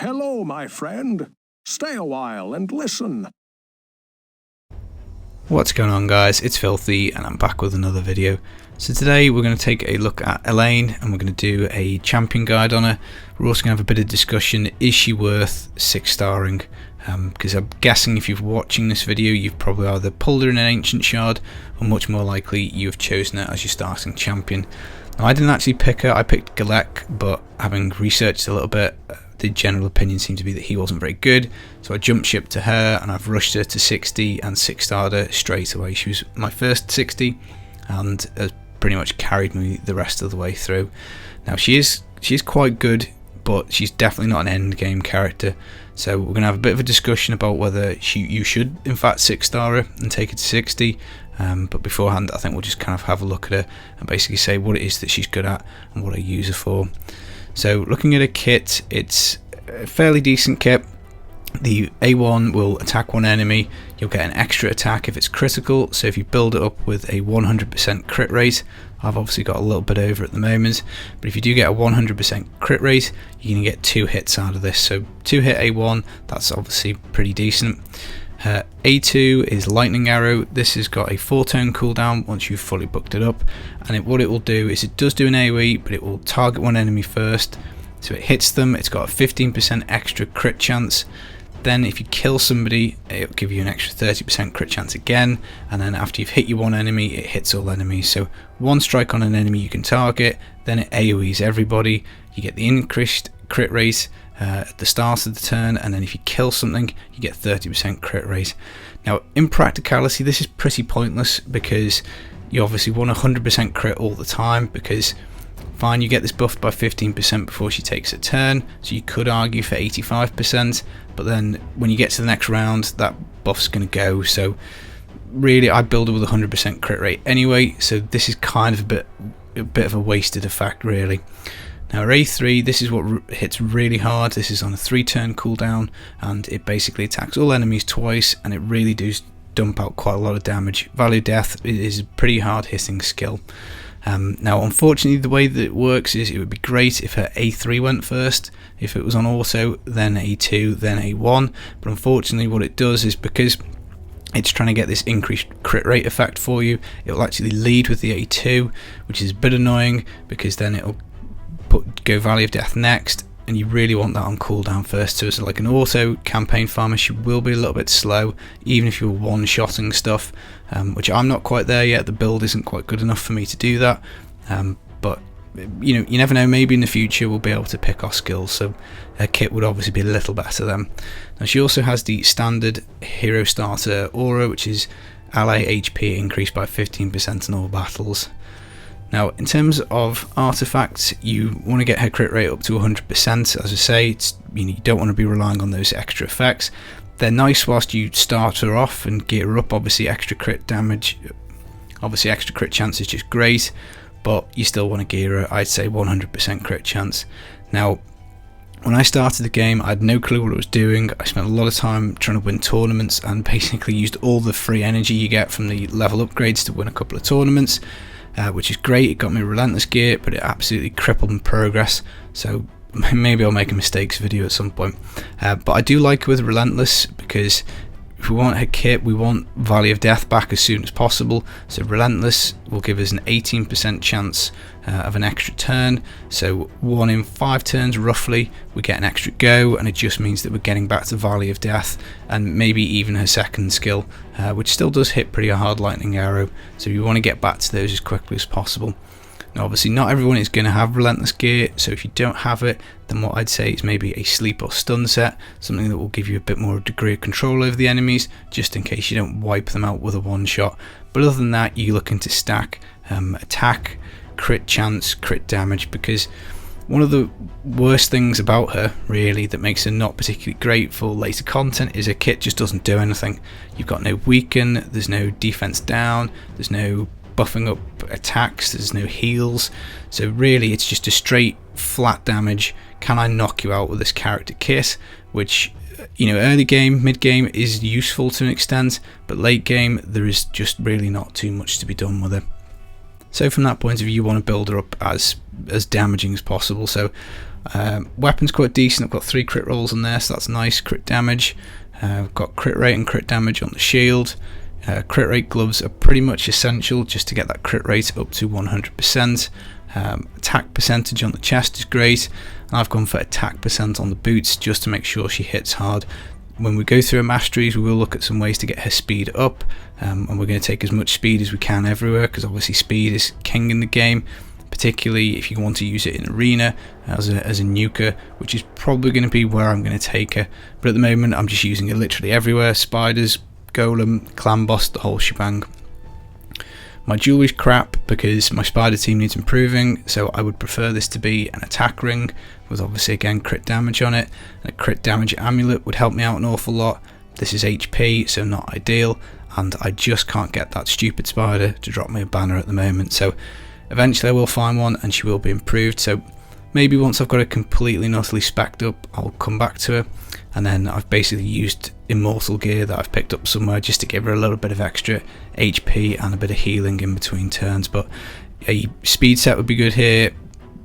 Hello, my friend. Stay a while and listen. What's going on, guys? It's Filthy and I'm back with another video. So today we're going to take a look at Elhain and we're going to do a champion guide on her. We're also going to have a bit of discussion. Is she worth 6-starring? Because I'm guessing if you're watching this video you've probably either pulled her in an ancient shard or much more likely you've chosen her as your starting champion. Now, I didn't actually pick her, I picked Elhain, but having researched a little bit, the general opinion seemed to be that he wasn't very good, so I jumped ship to her and I've rushed her to 60 and 6-starred her straight away. She was my first 60 and has pretty much carried me the rest of the way through. Now she's quite good, but she's definitely not an end game character, so we're going to have a bit of a discussion about whether you should in fact 6-star her and take it to 60. But beforehand I think we'll just kind of have a look at her and basically say what it is that she's good at and what I use her for. So looking at a kit, it's a fairly decent kit. The A1 will attack one enemy, you'll get an extra attack if it's critical, so if you build it up with a 100% crit rate, I've obviously got a little bit over at the moment, but if you do get a 100% crit rate, you can get 2 hits out of this, so 2 hit A1, that's obviously pretty decent. A2 is Lightning Arrow. This has got a 4-turn cooldown once you've fully booked it up, and what it will do is it does do an AoE, but it will target one enemy first, so it hits them, it's got a 15% extra crit chance. Then if you kill somebody, it'll give you an extra 30% crit chance again, and then after you've hit your one enemy, it hits all enemies. So one strike on an enemy you can target, then it AoEs everybody, you get the increased crit rate at the start of the turn, and then if you kill something you get 30% crit rate. Now in practicality this is pretty pointless because you obviously want 100% crit all the time, because fine, you get this buffed by 15% before she takes a turn, so you could argue for 85%, but then when you get to the next round that buff's going to go, so really I build it with 100% crit rate anyway, so this is kind of a bit of a wasted effect really. Now A3, this is what hits really hard. This is on a 3-turn cooldown and it basically attacks all enemies twice, and it really does dump out quite a lot of damage. Value of Death is a pretty hard hitting skill. Now unfortunately the way that it works is it would be great if her A3 went first. If it was on auto, then A2, then A1, but unfortunately what it does is because it's trying to get this increased crit rate effect for you, it will actually lead with the A2, which is a bit annoying because then it'll go Valley of Death next, and you really want that on cooldown first. So it's like an auto campaign farmer, she will be a little bit slow even if you're one-shotting stuff, which I'm not quite there yet. The build isn't quite good enough for me to do that, but you know, you never know, maybe in the future we'll be able to pick our skills, so her kit would obviously be a little better then. Now she also has the standard hero starter aura, which is ally HP increased by 15% in all battles. Now in terms of artifacts, you want to get her crit rate up to 100%. As I say, you don't want to be relying on those extra effects. They're nice whilst you start her off and gear her up. Obviously extra crit damage, obviously extra crit chance is just great, but you still want to gear her, I'd say 100% crit chance. Now when I started the game I had no clue what I was doing. I spent a lot of time trying to win tournaments and basically used all the free energy you get from the level upgrades to win a couple of tournaments. Which is great. It got me Relentless gear, but it absolutely crippled my progress, so maybe I'll make a mistakes video at some point. But I do like her with Relentless because if we want her kit, we want Valley of Death back as soon as possible, so Relentless will give us an 18% chance of an extra turn, so 1 in 5 turns roughly we get an extra go, and it just means that we're getting back to Valley of Death and maybe even her second skill, which still does hit pretty hard, Lightning Arrow, so you want to get back to those as quickly as possible. Now obviously not everyone is going to have Relentless gear, so if you don't have it, then what I'd say is maybe a sleep or stun set, something that will give you a bit more degree of control over the enemies, just in case you don't wipe them out with a one shot. But other than that, you're looking to stack attack, crit chance, crit damage, because one of the worst things about her really that makes her not particularly great for later content is her kit just doesn't do anything. You've got no weaken, there's no defense down, there's no buffing up attacks, there's no heals, so really it's just a straight flat damage. Can I knock you out with this character kit, which, you know, early game, mid game is useful to an extent, but late game there is just really not too much to be done with it. So from that point of view you want to build her up as damaging as possible. So Weapon's quite decent. I've got 3 crit rolls on there, so that's nice. Crit damage. I've got crit rate and crit damage on the shield. Crit rate gloves are pretty much essential just to get that crit rate up to 100%. Attack percentage on the chest is great, and I've gone for attack percent on the boots just to make sure she hits hard. When we go through a Masteries, we will look at some ways to get her speed up, and we're going to take as much speed as we can everywhere, because obviously speed is king in the game, particularly if you want to use it in arena as a nuker, which is probably going to be where I'm going to take her. But at the moment I'm just using it literally everywhere: spiders, golem, clan boss, the whole shebang. My jewelry's crap because my spider team needs improving, so I would prefer this to be an attack ring with obviously again crit damage on it. And a crit damage amulet would help me out an awful lot. This is HP, so not ideal, and I just can't get that stupid spider to drop me a banner at the moment. So eventually I will find one and she will be improved, so maybe once I've got her completely and utterly specced up, I'll come back to her. And then I've basically used immortal gear that I've picked up somewhere just to give her a little bit of extra HP and a bit of healing in between turns. But a speed set would be good here,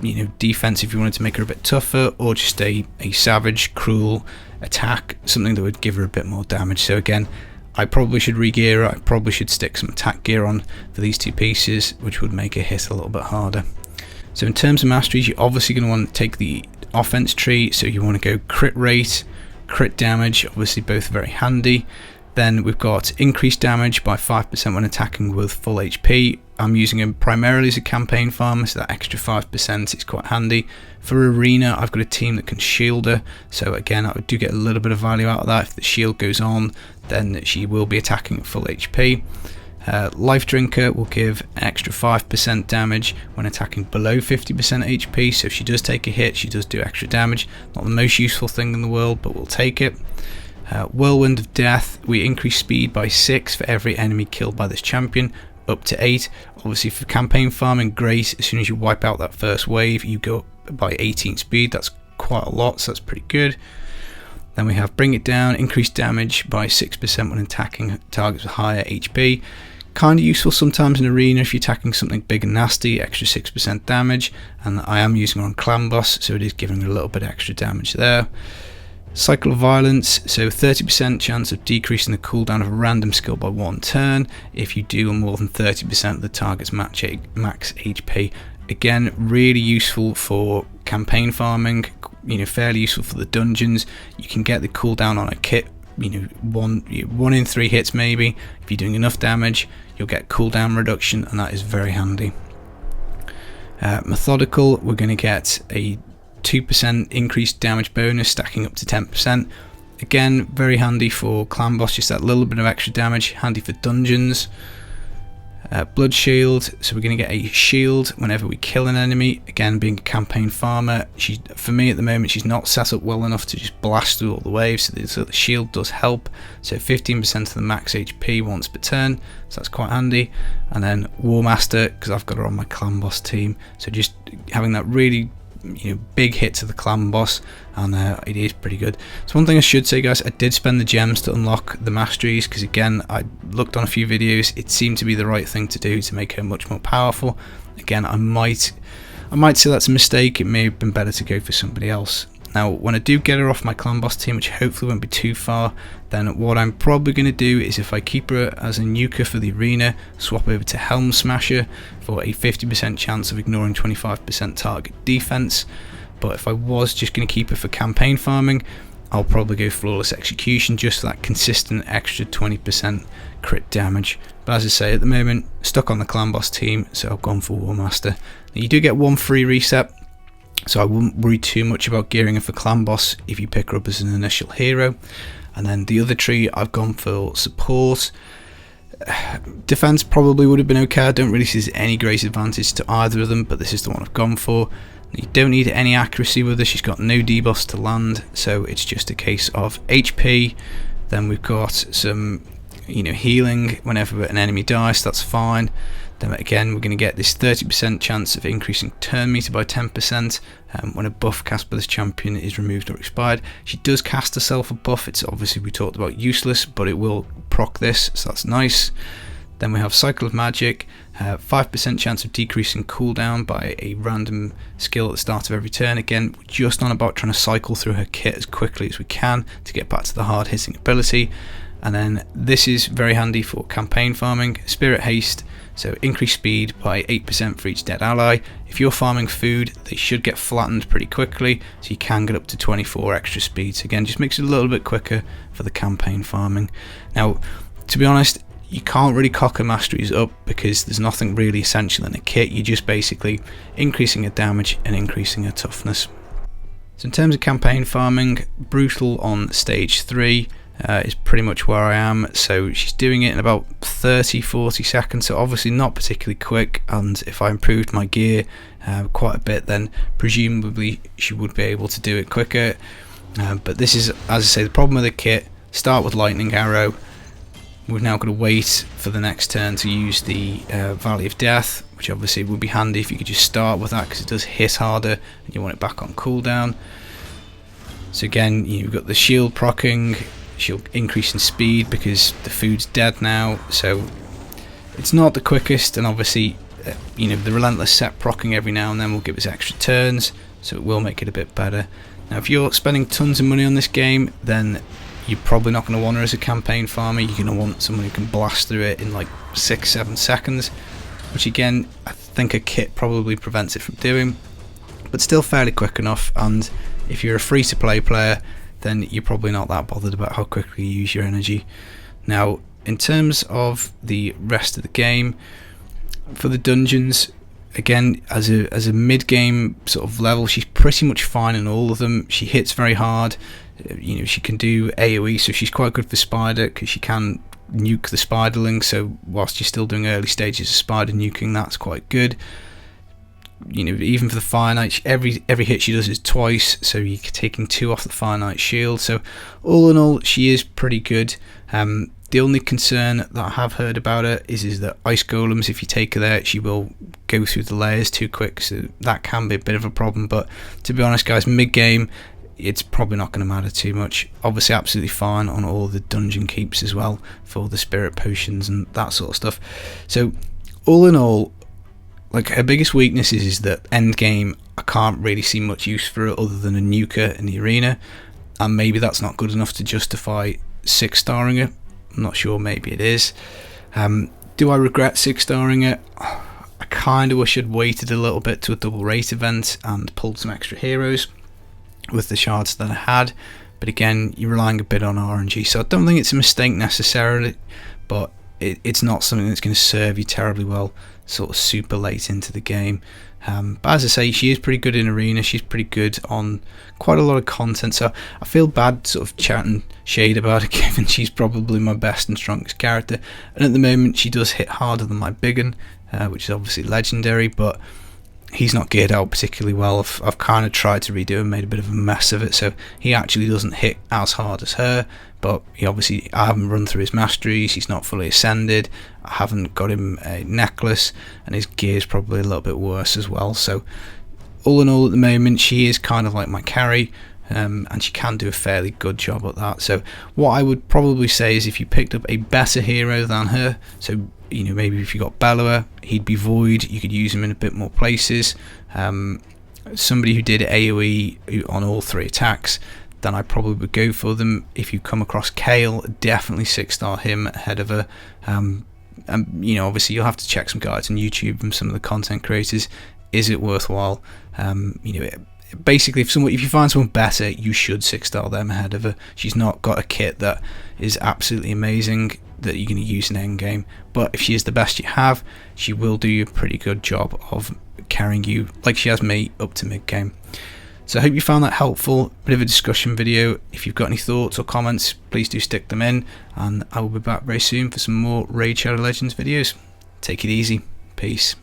you know, defense if you wanted to make her a bit tougher, or just a savage, cruel attack, something that would give her a bit more damage. So again, I probably should re-gear her. I probably should stick some attack gear on for these 2 pieces, which would make her hit a little bit harder. So in terms of masteries, you're obviously going to want to take the offense tree, so you want to go crit rate, crit damage, obviously both very handy. Then we've got increased damage by 5% when attacking with full HP. I'm using him primarily as a campaign farmer, so that extra 5% is quite handy. For arena, I've got a team that can shield her, so again I do get a little bit of value out of that. If the shield goes on, then she will be attacking at full HP. Life Drinker will give an extra 5% damage when attacking below 50% HP, so if she does take a hit, she does do extra damage. Not the most useful thing in the world, but we'll take it. Whirlwind of Death, we increase speed by 6 for every enemy killed by this champion, up to 8. Obviously for campaign farming, great. As soon as you wipe out that first wave, you go up by 18 speed. That's quite a lot, so that's pretty good. Then we have Bring It Down, increased damage by 6% when attacking targets with higher HP. Kind of useful sometimes in arena if you're attacking something big and nasty, extra 6% damage, and I am using it on clan boss, so it is giving a little bit extra damage there. Cycle of Violence, so 30% chance of decreasing the cooldown of a random skill by 1 turn if you do more than 30% of the target's max HP. Again, really useful for campaign farming, you know, fairly useful for the dungeons. You can get the cooldown on a kit, you know, one in 3 hits maybe. If you're doing enough damage, you'll get cooldown reduction, and that is very handy. Methodical, we're going to get a 2% increased damage bonus, stacking up to 10%. Again, very handy for clan boss, just that little bit of extra damage, handy for dungeons. Blood Shield, so we're going to get a shield whenever we kill an enemy. Again, being a campaign farmer, for me at the moment, she's not set up well enough to just blast through all the waves, so the shield does help. So 15% of the max HP once per turn, so that's quite handy. And then War Master, because I've got her on my clan boss team, so just having that really, you know, big hit to the clan boss, and it is pretty good. So one thing I should say, guys, I did spend the gems to unlock the masteries, because again, I looked on a few videos, it seemed to be the right thing to do to make her much more powerful. Again, I might say that's a mistake. It may have been better to go for somebody else. Now, when I do get her off my clan boss team, which hopefully won't be too far, then what I'm probably going to do is, if I keep her as a nuker for the arena, swap over to Helm Smasher for a 50% chance of ignoring 25% target defense. But if I was just going to keep her for campaign farming, I'll probably go Flawless Execution, just for that consistent extra 20% crit damage. But as I say, at the moment, stuck on the clan boss team, so I've gone for War Master. Now, you do get one free reset, so I wouldn't worry too much about gearing her for clan boss if you pick her up as an initial hero. And then the other tree, I've gone for support. Defense probably would have been okay. I don't really see there's any great advantage to either of them, but this is the one I've gone for. You don't need any accuracy with her. She's got no debuffs to land, so it's just a case of HP. Then we've got some, you know, healing whenever an enemy dies, so that's fine. Then again, we're going to get this 30% chance of increasing turn meter by 10% when a buff cast by this champion is removed or expired. She does cast herself a buff. It's obviously, we talked about, useless, but it will proc this, so that's nice. Then we have Cycle of Magic, 5% chance of decreasing cooldown by a random skill at the start of every turn. Again, we're just on about trying to cycle through her kit as quickly as we can to get back to the hard hitting ability. And then this is very handy for campaign farming. Spirit Haste, so increase speed by 8% for each dead ally. If you're farming food, they should get flattened pretty quickly, so you can get up to 24 extra speed. So again, just makes it a little bit quicker for the campaign farming. Now, to be honest, you can't really cock her masteries up because there's nothing really essential in a kit. You're just basically increasing her damage and increasing her toughness. So in terms of campaign farming, Brutal on stage 3 is pretty much where I am. So she's doing it in about 30-40 seconds, so obviously not particularly quick, and if I improved my gear quite a bit, then presumably she would be able to do it quicker. But this is, as I say, the problem with the kit. Start with Lightning Arrow. We've now got to wait for the next turn to use the Valley of Death, which obviously would be handy if you could just start with that, because it does hit harder and you want it back on cooldown. So again, you've got the shield proccing, shield increase in speed because the food's dead now, so it's not the quickest, and obviously the relentless set proccing every now and then will give us extra turns, so it will make it a bit better. Now if you're spending tons of money on this game, then you're probably not going to want her as a campaign farmer. You're going to want someone who can blast through it in like 6-7 seconds, which again I think a kit probably prevents it from doing, but still fairly quick enough. And if you're a free to play player, then you're probably not that bothered about how quickly you use your energy. Now in terms of the rest of the game, for the dungeons, again, as a mid-game sort of level, she's pretty much fine in all of them. She hits very hard. She can do AoE, so she's quite good for Spider because she can nuke the Spiderling. So whilst you're still doing early stages of Spider nuking, that's quite good. Even for the Fire Knight, every hit she does is twice, so you're taking 2 off the Fire Knight shield. So all in all, she is pretty good. The only concern that I have heard about her is that Ice Golems, if you take her there, she will go through the layers too quick, so that can be a bit of a problem. But to be honest guys, mid-game, it's probably not going to matter too much. Obviously absolutely fine on all the dungeon keeps as well for the spirit potions and that sort of stuff. So all in all, like, her biggest weakness is that end game I can't really see much use for it other than a nuker in the arena, and maybe that's not good enough to justify 6-starring her. I'm not sure, maybe it is. Do I regret 6-starring it? I kind of wish I'd waited a little bit to a double rate event and pulled some extra heroes with the shards that I had, but again, you're relying a bit on RNG, so I don't think it's a mistake necessarily, but it's not something that's going to serve you terribly well sort of super late into the game. But as I say, she is pretty good in arena, she's pretty good on quite a lot of content, so I feel bad sort of chatting shade about her given she's probably my best and strongest character, and at the moment she does hit harder than my Biggin, which is obviously legendary, but he's not geared out particularly well. I've kind of tried to redo and made a bit of a mess of it, so he actually doesn't hit as hard as her, but I haven't run through his masteries, he's not fully ascended, I haven't got him a necklace, and his gear's probably a little bit worse as well. So all in all, at the moment she is kind of like my carry, and she can do a fairly good job at that. So what I would probably say is if you picked up a better hero than her, so maybe if you got Bellower, he'd be Void, you could use him in a bit more places, somebody who did AoE on all 3 attacks, then I probably would go for them. If you come across Kale, definitely 6-star him ahead of her. Obviously you'll have to check some guides on YouTube from some of the content creators. Is it worthwhile? Basically, if you find someone better, you should 6-star them ahead of her. She's not got a kit that is absolutely amazing that you're going to use in endgame, but if she is the best you have, she will do a pretty good job of carrying you, like she has me, up to mid-game. So I hope you found that helpful, bit of a discussion video. If you've got any thoughts or comments, please do stick them in, and I will be back very soon for some more Raid Shadow Legends videos. Take it easy. Peace.